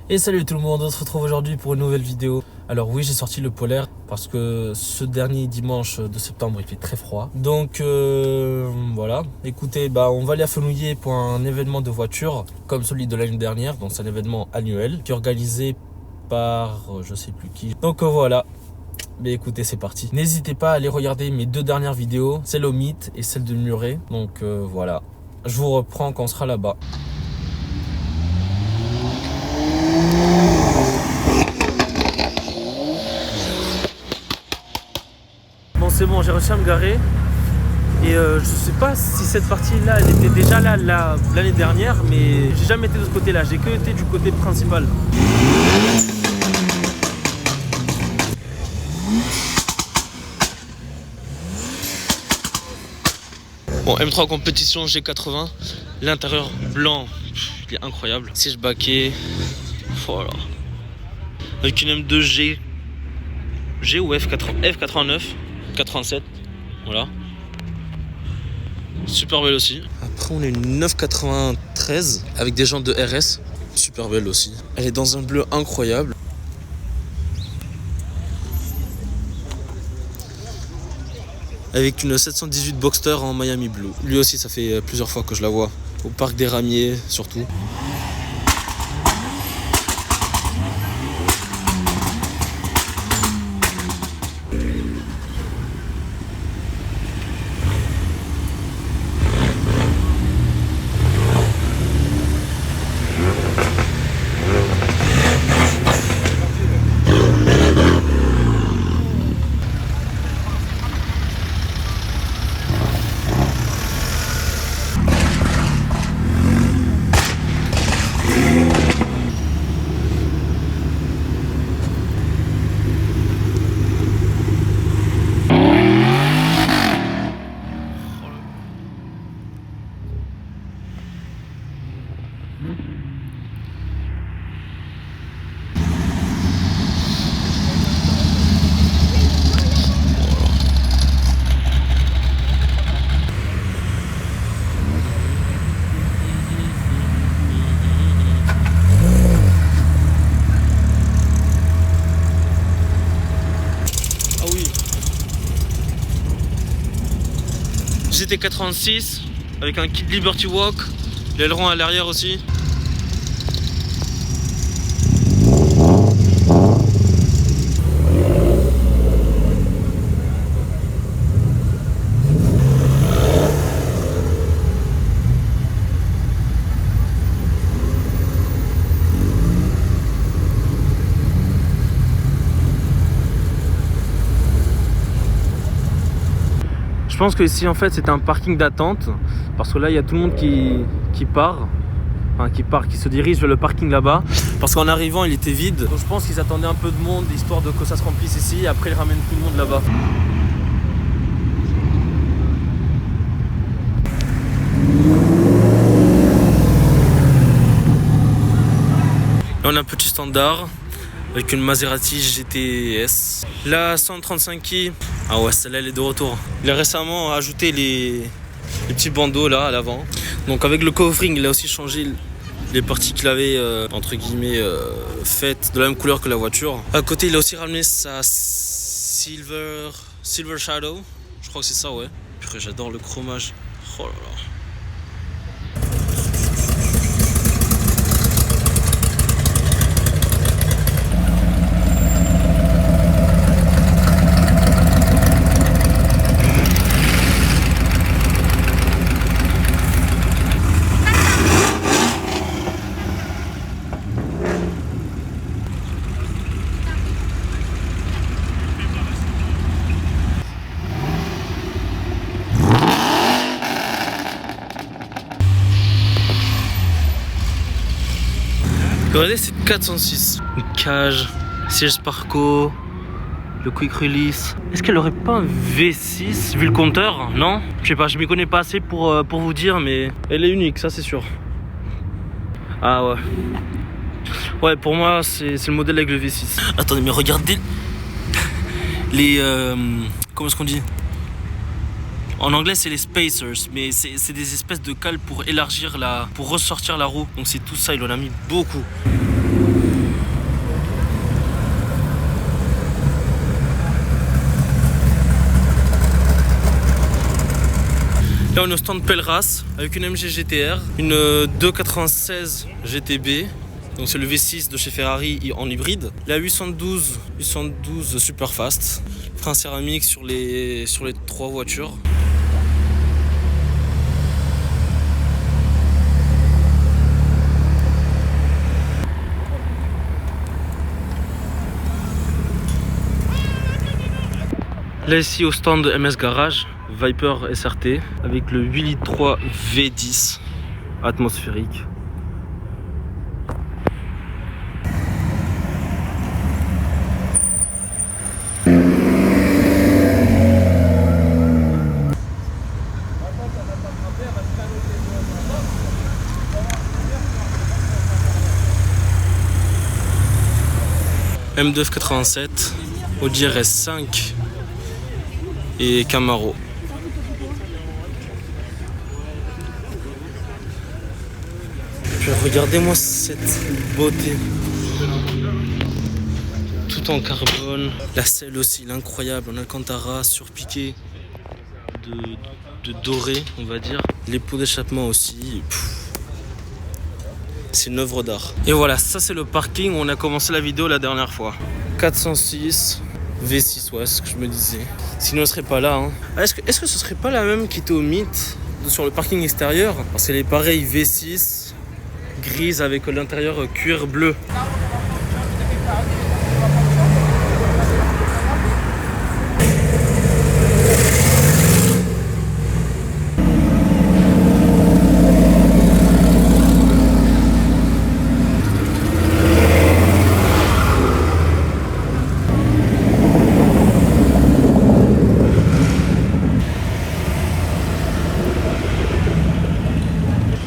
Et salut tout le monde, on se retrouve aujourd'hui pour une nouvelle vidéo. Alors oui, j'ai sorti le polaire parce que ce dernier dimanche de septembre il fait très froid. Donc voilà, écoutez, on va aller à Fenouillet pour un événement de voiture comme celui de l'année dernière. Donc c'est un événement annuel qui est organisé par je sais plus qui. Donc voilà. Mais écoutez, c'est parti. N'hésitez pas à aller regarder mes deux dernières vidéos, celle au mythe et celle de Muret. Donc voilà, je vous reprends quand on sera là-bas. Bon, c'est bon, j'ai réussi à me garer. Et je sais pas si cette partie-là, elle était déjà là l'année dernière, mais j'ai jamais été de ce côté-là. J'ai que été du côté principal. Bon, M3 compétition G80, l'intérieur blanc, il est incroyable. Siège baquet, voilà. Avec une M2 G ou F89, 87, voilà. Super belle aussi. Après on a une 993 avec des jantes de RS, super belle aussi. Elle est dans un bleu incroyable. Avec une 718 Boxster en Miami Blue. Lui aussi, ça fait plusieurs fois que je la vois. Au parc des Ramiers, surtout. GT86 avec un kit Liberty Walk, l'aileron à l'arrière aussi. Je pense que ici en fait c'est un parking d'attente parce que là il y a tout le monde qui part, qui se dirige vers le parking là-bas parce qu'en arrivant il était vide. Donc je pense qu'ils attendaient un peu de monde histoire de que ça se remplisse ici et après ils ramènent tout le monde là-bas. Là on a un petit standard avec une Maserati GTS. La 135i, ah ouais, celle-là elle est de retour. Il a récemment ajouté les petits bandeaux là à l'avant. Donc avec le covering, il a aussi changé les parties qu'il avait entre guillemets faites de la même couleur que la voiture. À côté, il a aussi ramené sa Silver Shadow. Je crois que c'est ça, ouais. Purée, j'adore le chromage. Oh là là. Regardez, c'est 406. Une cage, siège Sparco, le quick release. Est-ce qu'elle aurait pas un V6 vu le compteur? Non, je sais pas, je m'y connais pas assez pour vous dire, mais elle est unique, ça c'est sûr. Ah ouais. Ouais, pour moi c'est le modèle avec le V6. Attendez, mais regardez les comment est-ce qu'on dit? En anglais, c'est les spacers, mais c'est des espèces de cales pour élargir pour ressortir la roue. Donc c'est tout ça, il en a mis beaucoup. Là on est au stand Pelras avec une MG GTR, une 296 GTB. Donc c'est le V6 de chez Ferrari en hybride. La 812 super fast. Frein céramique sur les 3 voitures. Là ici au stand de MS Garage, Viper SRT avec le 8 litres 3 V10 atmosphérique. M2 87, Audi RS5 et Camaro. Puis regardez-moi cette beauté. Tout en carbone. La selle aussi, l'incroyable en Alcantara surpiqué de doré, on va dire. Les pots d'échappement aussi. C'est une œuvre d'art. Et voilà, ça c'est le parking où on a commencé la vidéo la dernière fois. 406 V6, ouais, c'est ce que je me disais. Sinon, elle serait pas là. Hein. Est-ce que ce serait pas la même qui était au Mythe sur le parking extérieur? Parce qu'elle est pareille, V6, grise avec l'intérieur cuir bleu.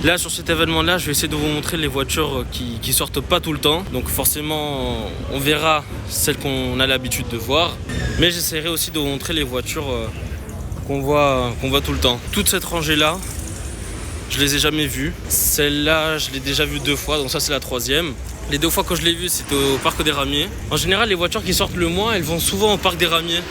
Là sur cet événement là je vais essayer de vous montrer les voitures qui sortent pas tout le temps. Donc forcément on verra celles qu'on a l'habitude de voir. Mais j'essaierai aussi de vous montrer les voitures qu'on voit tout le temps. Toute cette rangée là, je les ai jamais vues. Celle-là je l'ai déjà vue 2 fois, donc ça c'est la 3e. Les 2 fois que je l'ai vue c'était au parc des Ramiers. En général les voitures qui sortent le moins elles vont souvent au parc des Ramiers.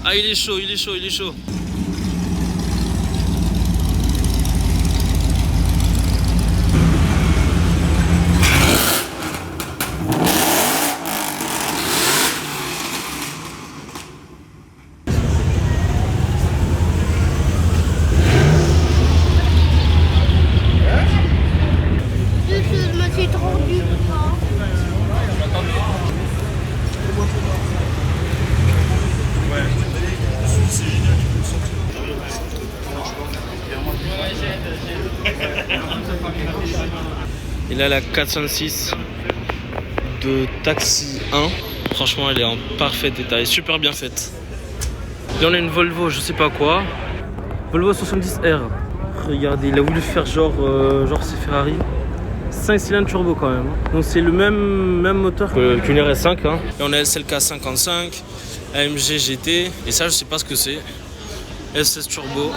Ah il est chaud, il est chaud, il est chaud. Je me suis trop dur. Et là la 406 de Taxi 1, franchement elle est en parfait état, elle est super bien faite. Là on a une Volvo je sais pas quoi, Volvo 70R. Regardez, il a voulu faire genre c'est Ferrari. 5 cylindres turbo quand même. Donc c'est le même moteur qu'une RS5 hein. Et on a SLK 55, AMG GT, et ça je sais pas ce que c'est. S16 turbo.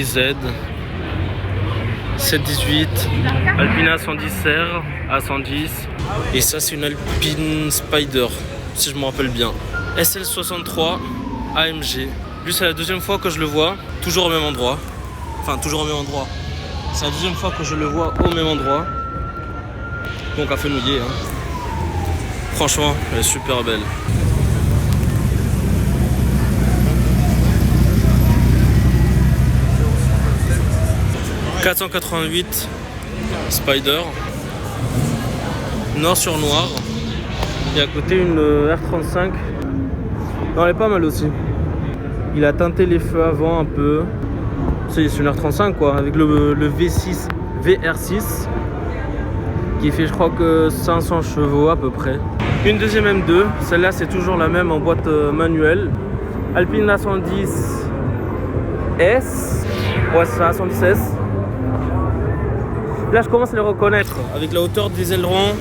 Z 718, Alpina 110R A110, et ça c'est une Alpine Spider si je me rappelle bien. SL63 AMG. Lui c'est la 2e fois que je le vois, toujours au même endroit. Enfin toujours au même endroit. C'est la 2e fois que je le vois au même endroit. Donc à Fenouillet hein. Franchement elle est super belle. « 488 Spider, noir sur noir, et à côté une R35, non elle est pas mal aussi, il a teinté les feux avant un peu, c'est une R35 quoi, avec le V6, VR6, qui fait je crois que 500 chevaux à peu près. Une deuxième M2, celle-là c'est toujours la même en boîte manuelle, Alpine A110 S, ouais c'est A110 S. Là, je commence à les reconnaître avec la hauteur des ailerons.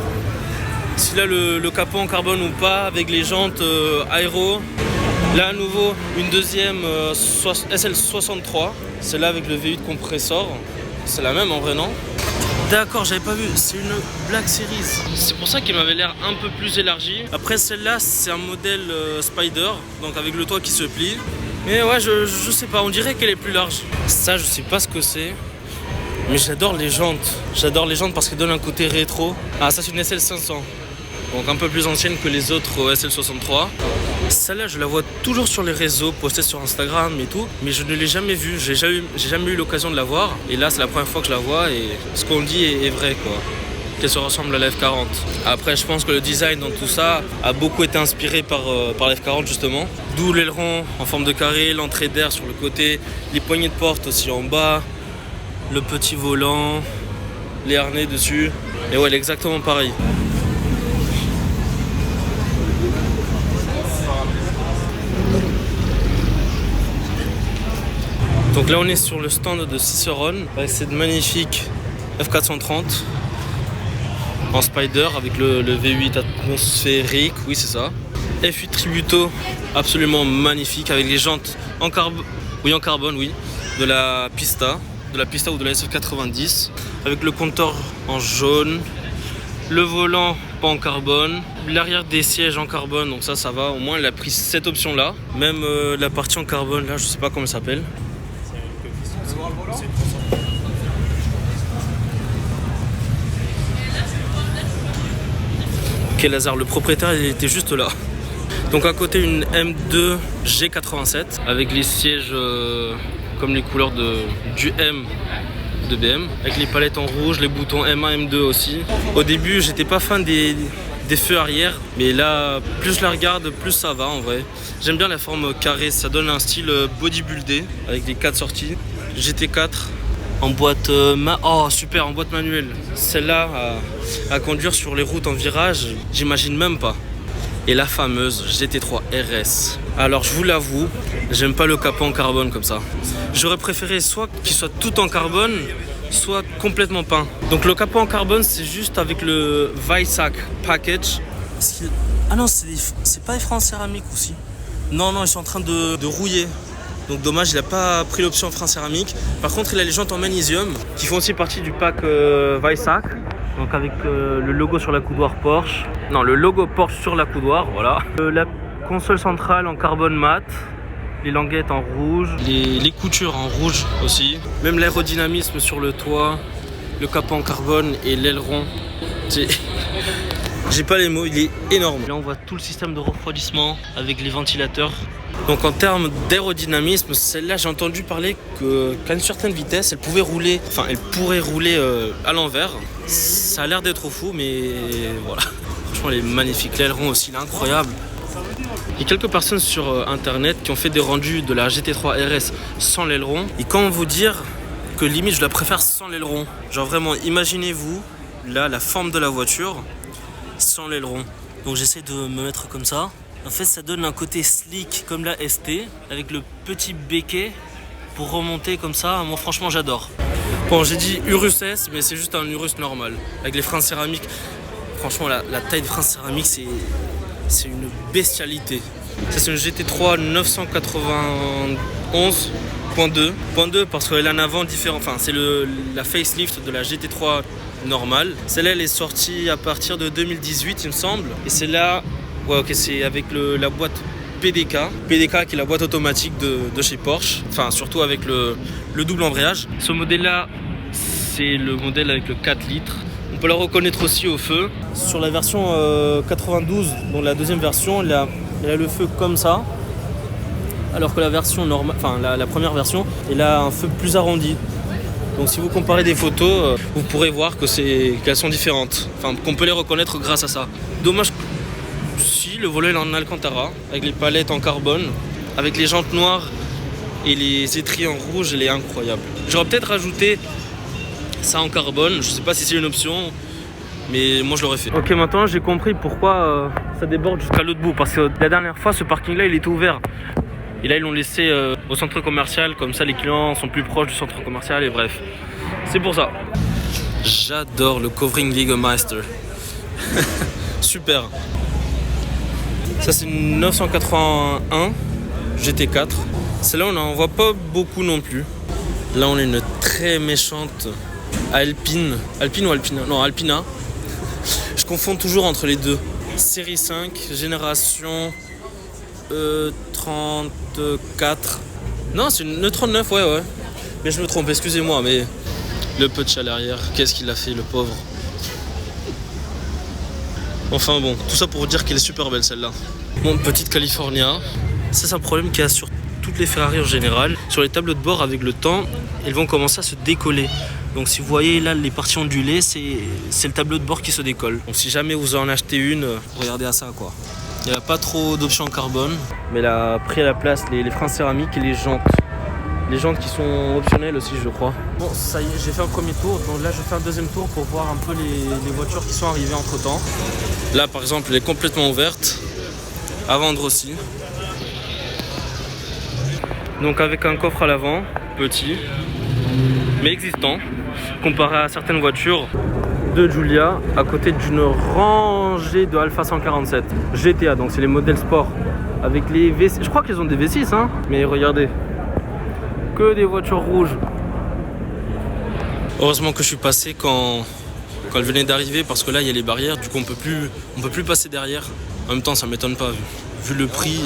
Si là, le capot en carbone ou pas, avec les jantes aéro. Là, à nouveau, une deuxième SL63. Celle-là avec le V8 compressor. C'est la même en vrai, non? D'accord, j'avais pas vu. C'est une Black Series. C'est pour ça qu'elle m'avait l'air un peu plus élargie. Après, celle-là, c'est un modèle Spider, donc avec le toit qui se plie. Mais ouais, je sais pas, on dirait qu'elle est plus large. Ça, je sais pas ce que c'est. Mais j'adore les jantes. J'adore les jantes parce qu'elles donnent un côté rétro. Ah, ça, c'est une SL500. Donc un peu plus ancienne que les autres SL63. Celle-là, je la vois toujours sur les réseaux, postée sur Instagram et tout, mais je ne l'ai jamais vue. J'ai jamais eu l'occasion de la voir. Et là, c'est la première fois que je la vois et ce qu'on dit est vrai, quoi. Qu'elle se ressemble à la F40. Après, je pense que le design dans tout ça a beaucoup été inspiré par la F40 justement. D'où l'aileron en forme de carré, l'entrée d'air sur le côté, les poignées de porte aussi en bas, le petit volant, les harnais dessus. Et ouais, elle est exactement pareil. Donc là on est sur le stand de Cicerone avec cette magnifique F430 en Spider avec le V8 atmosphérique, oui c'est ça. F8 Tributo absolument magnifique avec les jantes en carbone, oui, de la Pista ou de la SF90 avec le compteur en jaune, le volant pas en carbone, l'arrière des sièges en carbone, donc ça va, au moins elle a pris cette option là. Même la partie en carbone là, je sais pas comment elle s'appelle. Ok Lazare, le propriétaire il était juste là. Donc à côté une M2 G87 avec les sièges comme les couleurs du M de BM, avec les palettes en rouge, les boutons M1, M2 aussi. Au début j'étais pas fan des feux arrière, mais là plus je la regarde plus ça va en vrai. J'aime bien la forme carrée, ça donne un style bodybuildé avec les 4 sorties. GT4 en boîte oh super, en boîte manuelle. Celle-là à conduire sur les routes en virage, j'imagine même pas. Et la fameuse GT3 RS. Alors je vous l'avoue, j'aime pas le capot en carbone comme ça. J'aurais préféré soit qu'il soit tout en carbone, soit complètement peint. Donc le capot en carbone c'est juste avec le Weissach package. Ah non, c'est pas des freins en céramique aussi. Non, ils sont en train de rouiller. Donc dommage, il n'a pas pris l'option frein céramique. Par contre, il a les jantes en magnésium qui font aussi partie du pack Weissach. Donc avec le logo sur la coudoir Porsche. Non, le logo Porsche sur la coudoir, voilà. La console centrale en carbone mat. Les languettes en rouge. Les coutures en rouge aussi. Même l'aérodynamisme sur le toit. Le capot en carbone et l'aileron. J'ai pas les mots, il est énorme. Là on voit tout le système de refroidissement avec les ventilateurs. Donc en termes d'aérodynamisme, celle-là j'ai entendu parler qu'à une certaine vitesse elle pourrait rouler à l'envers. Ça a l'air d'être fou, mais voilà. Franchement elle est magnifique, l'aileron aussi il est incroyable. Il y a quelques personnes sur internet qui ont fait des rendus de la GT3 RS sans l'aileron. Et comment vous dire que limite je la préfère sans l'aileron. Genre vraiment imaginez-vous là la forme de la voiture sans l'aileron. Donc j'essaie de me mettre comme ça. En fait ça donne un côté slick comme la ST avec le petit béquet pour remonter comme ça. Moi franchement j'adore. Bon j'ai dit Urus S mais c'est juste un Urus normal avec les freins céramiques. Franchement la taille de freins céramiques c'est une bestialité. Ça c'est une GT3 991.2 parce qu'elle a un avant différent. Enfin c'est la facelift de la GT3 normale. Celle-là elle est sortie à partir de 2018 il me semble. Et c'est là, ouais ok c'est avec la boîte PDK qui est la boîte automatique de chez Porsche. Enfin surtout avec le double embrayage. Ce modèle là c'est le modèle avec le 4 litres. On peut la reconnaître aussi au feu. Sur la version 92, donc la deuxième version, elle a le feu comme ça. Alors que la version normale, enfin la première version, elle a un feu plus arrondi. Donc si vous comparez des photos, vous pourrez voir qu'elles sont différentes. Enfin qu'on peut les reconnaître grâce à ça. Dommage si le volet est en Alcantara, avec les palettes en carbone, avec les jantes noires et les étriers en rouge, elle est incroyable. J'aurais peut-être rajouté ça en carbone, je sais pas si c'est une option, mais moi je l'aurais fait. Ok, maintenant j'ai compris pourquoi ça déborde jusqu'à l'autre bout, parce que la dernière fois ce parking là il était ouvert. Et là ils l'ont laissé au centre commercial, comme ça les clients sont plus proches du centre commercial et bref. C'est pour ça. J'adore le covering Jägermeister. Super. Ça c'est une 981 GT4. Celle-là on n'en voit pas beaucoup non plus. Là on a une très méchante Alpine. Alpine ou Alpina? Non, Alpina. Je confonds toujours entre les deux. Série 5, génération E34. Non, c'est une E39, ouais. Mais je me trompe, excusez-moi, mais le punch à l'arrière, qu'est-ce qu'il a fait, le pauvre. Enfin bon, tout ça pour vous dire qu'elle est super belle celle-là. Bon, petite California. Ça, c'est un problème qu'il y a sur toutes les Ferrari en général. Sur les tableaux de bord, avec le temps, elles vont commencer à se décoller. Donc si vous voyez là les parties ondulées, c'est le tableau de bord qui se décolle. Donc si jamais vous en achetez une, regardez à ça quoi. Il n'y a pas trop d'options en carbone. Mais elle a pris à la place les freins céramiques et les jantes. Les jantes qui sont optionnelles aussi je crois. Bon ça y est, j'ai fait un premier tour. Donc là je fais un deuxième tour pour voir un peu les voitures qui sont arrivées entre temps. Là par exemple elle est complètement ouverte. À vendre aussi. Donc avec un coffre à l'avant, petit, mais existant, comparé à certaines voitures de Giulia, à côté d'une rangée de Alfa 147 GTA, donc c'est les modèles sport, avec les V6, je crois qu'ils ont des V6, hein, mais regardez, que des voitures rouges. Heureusement que je suis passé quand elle venait d'arriver, parce que là il y a les barrières, du coup on peut plus passer derrière. En même temps ça m'étonne pas, vu le prix.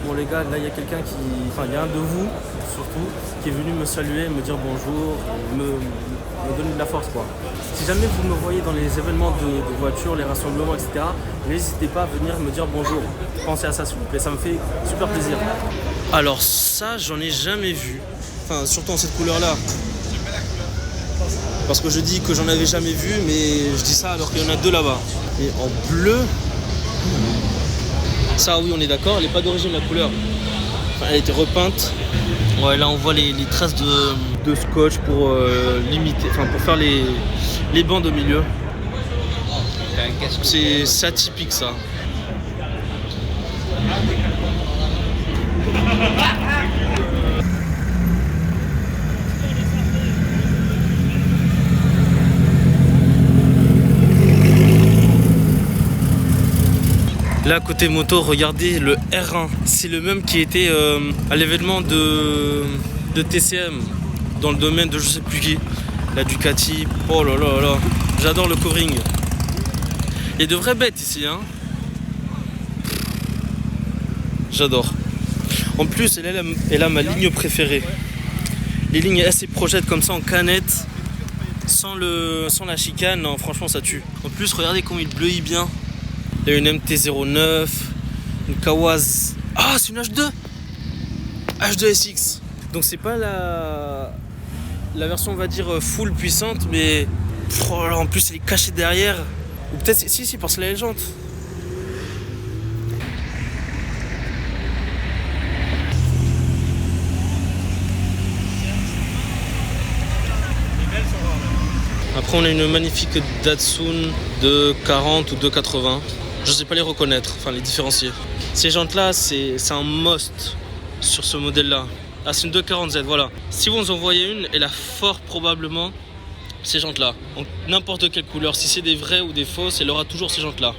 Bon les gars, là il y a quelqu'un il y a un de vous surtout, qui est venu me saluer, me dire bonjour, me donner de la force quoi. Si jamais vous me voyez dans les événements de voitures, les rassemblements, etc., n'hésitez pas à venir me dire bonjour. Pensez à ça s'il vous plaît, ça me fait super plaisir. Alors ça, j'en ai jamais vu. Enfin, surtout en cette couleur-là. Parce que je dis que j'en avais jamais vu, mais je dis ça alors qu'il y en a deux là-bas. Et en bleu, ça oui on est d'accord, elle n'est pas d'origine la couleur. Enfin, elle a été repeinte. Ouais, là on voit les traces de scotch pour limiter, enfin pour faire les bandes au milieu. C'est atypique ça. Là côté moto, regardez le R1, c'est le même qui était à l'événement de TCM dans le domaine de je sais plus qui, la Ducati. Oh là là là, j'adore le covering. Il y a de vraies bêtes ici hein. J'adore. En plus elle a ma ligne préférée. Les lignes assez projettent comme ça en canette, sans la chicane, non, franchement ça tue. En plus regardez comment il bleuit bien. Il y a une MT-09, une Kawaz. Ah, c'est une H2 H2SX. Donc c'est pas la version on va dire full puissante, mais oh là, en plus elle est cachée derrière. Ou peut-être si parce qu'elle a les jantes. Après on a une magnifique Datsun de 40 ou de 80. Je ne sais pas les reconnaître, enfin les différencier. Ces jantes là c'est un must sur ce modèle là. Ah c'est une 240Z, voilà. Si vous en voyez une, elle a fort probablement ces jantes là. Donc n'importe quelle couleur, si c'est des vraies ou des fausses, elle aura toujours ces jantes là.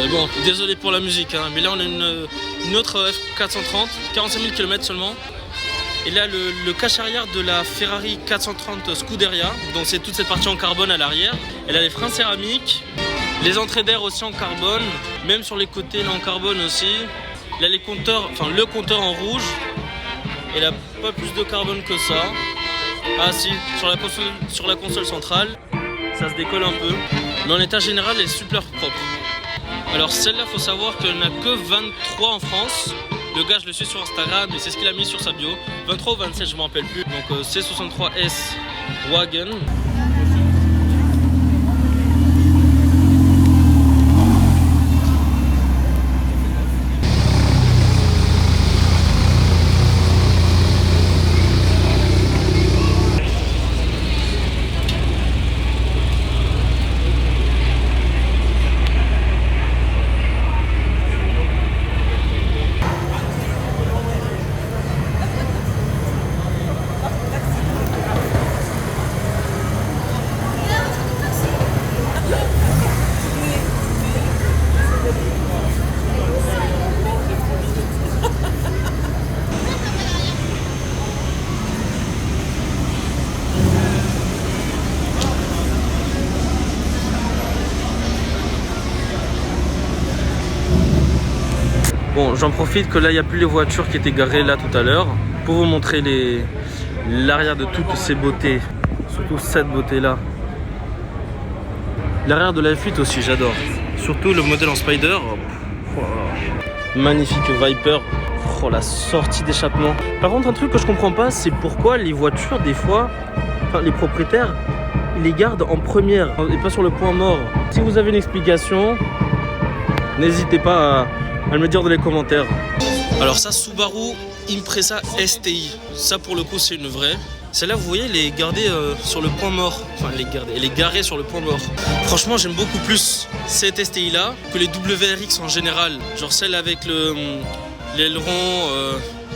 Bon, désolé pour la musique, hein, mais là on a une autre F430, 45 000 km seulement. Et là le cache arrière de la Ferrari 430 Scuderia, donc c'est toute cette partie en carbone à l'arrière. Elle a les freins céramiques, les entrées d'air aussi en carbone, même sur les côtés là en carbone aussi. Là les compteurs, enfin le compteur en rouge. Elle a pas plus de carbone que ça. Ah si, sur la console centrale, ça se décolle un peu. Mais en état général, elle est super propre. Alors celle-là, faut savoir qu'il n'y en a que 23 en France. Le gars, je le suis sur Instagram et c'est ce qu'il a mis sur sa bio. 23 ou 27, je ne me rappelle plus. Donc C63S Wagon. Bon, j'en profite que là, il n'y a plus les voitures qui étaient garées là tout à l'heure pour vous montrer l'arrière de toutes ces beautés. Surtout cette beauté-là. L'arrière de la F8 aussi, j'adore. Surtout le modèle en Spider. Oh, magnifique Viper. Oh, la sortie d'échappement. Par contre, un truc que je comprends pas, c'est pourquoi les voitures, des fois, enfin, les propriétaires, ils les gardent en première et pas sur le point mort. Si vous avez une explication, n'hésitez pas à me le dire dans les commentaires. Alors ça, Subaru Impreza STI. Ça, pour le coup, c'est une vraie. Celle-là, vous voyez, elle est gardée sur le point mort. Enfin, elle est garée sur le point mort. Franchement, j'aime beaucoup plus cette STI-là que les WRX en général. Genre celle avec l'aileron,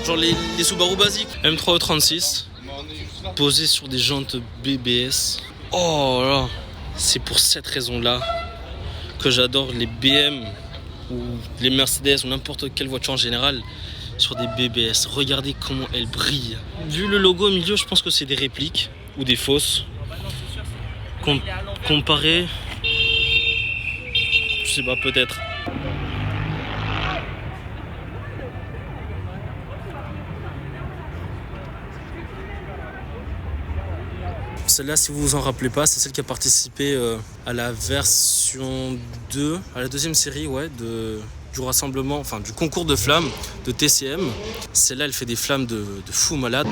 genre les Subaru basiques. M3E36, posé sur des jantes BBS. Oh là, c'est pour cette raison-là que j'adore les BM ou les Mercedes ou n'importe quelle voiture en général sur des BBS. Regardez comment elles brillent. Vu le logo au milieu, je pense que c'est des répliques ou des fausses. Comparé, je sais pas, peut-être. Celle-là, si vous vous en rappelez pas, c'est celle qui a participé à la version 2, à la deuxième série, ouais, du rassemblement, enfin du concours de flammes de TCM. Celle-là, elle fait des flammes de fou malade.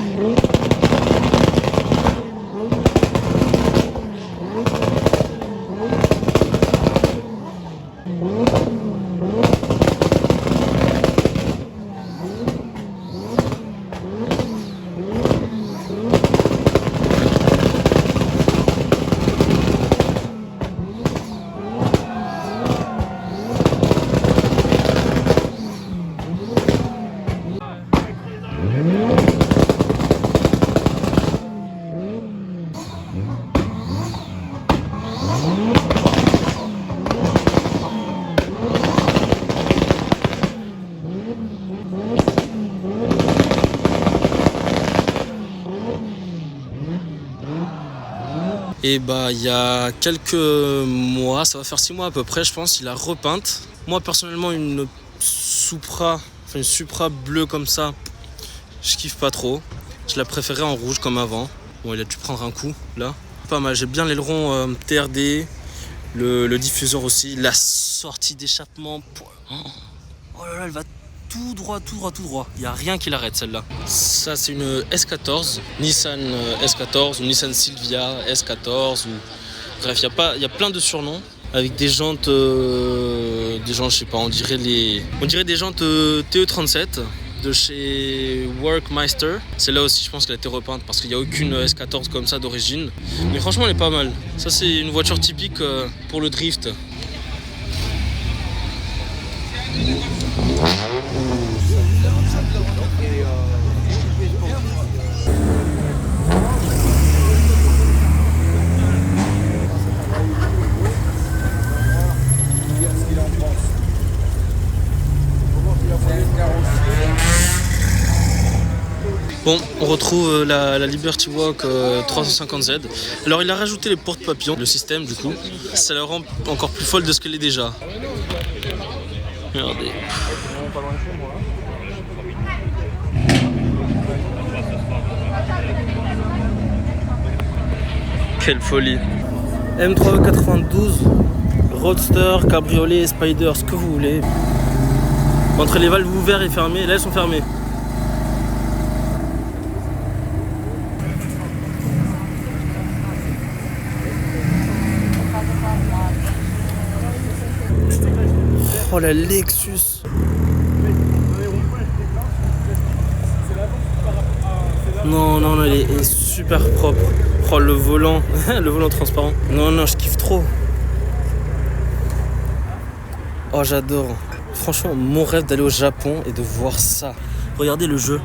Et bah il y a quelques mois, ça va faire 6 mois à peu près, je pense, il a repeinte. Moi personnellement une Supra bleue comme ça, je kiffe pas trop. Je la préférais en rouge comme avant. Bon, il a dû prendre un coup là. Pas mal, j'ai bien l'aileron TRD, le diffuseur aussi, la sortie d'échappement. Oh là là, elle va tout droit. Il n'y a rien qui l'arrête celle-là. Ça c'est une S14, Nissan S14 ou Nissan Silvia S14 ou... Bref, il y a plein de surnoms avec des jantes, je sais pas, on dirait des jantes TE37 de chez Workmeister. Celle-là aussi, je pense qu'elle a été repeinte parce qu'il n'y a aucune S14 comme ça d'origine. Mais franchement, elle est pas mal. Ça c'est une voiture typique pour le drift. Bon, on retrouve la Liberty Walk 350Z. Alors il a rajouté les porte-papillons, le système du coup. Ça la rend encore plus folle de ce qu'elle est déjà. Regardez. Quelle folie. M3E92, Roadster, Cabriolet, Spider, ce que vous voulez. Entre les valves ouvertes et fermées, là elles sont fermées. Oh la Lexus. Non, elle est super propre. Oh le volant, le volant transparent. Non, je kiffe trop. Oh j'adore. Franchement, mon rêve d'aller au Japon et de voir ça. Regardez le jeu.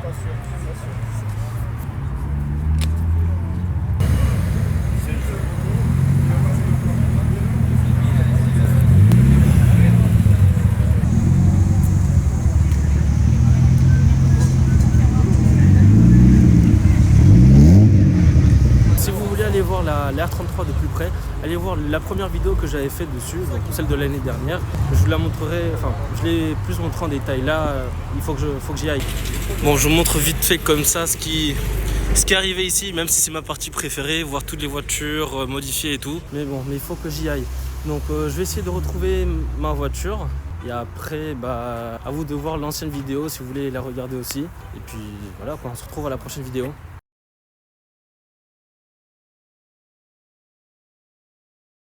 l'R33 de plus près, allez voir la première vidéo que j'avais fait dessus, donc celle de l'année dernière. Je vous la montrerai, enfin je l'ai plus montré en détail. Là, il faut que j'y aille. Bon, je vous montre vite fait comme ça ce qui est arrivé ici, même si c'est ma partie préférée, voir toutes les voitures modifiées et tout. Mais bon, mais il faut que j'y aille. Donc je vais essayer de retrouver ma voiture. Et après, à vous de voir l'ancienne vidéo si vous voulez la regarder aussi. Et puis voilà, on se retrouve à la prochaine vidéo.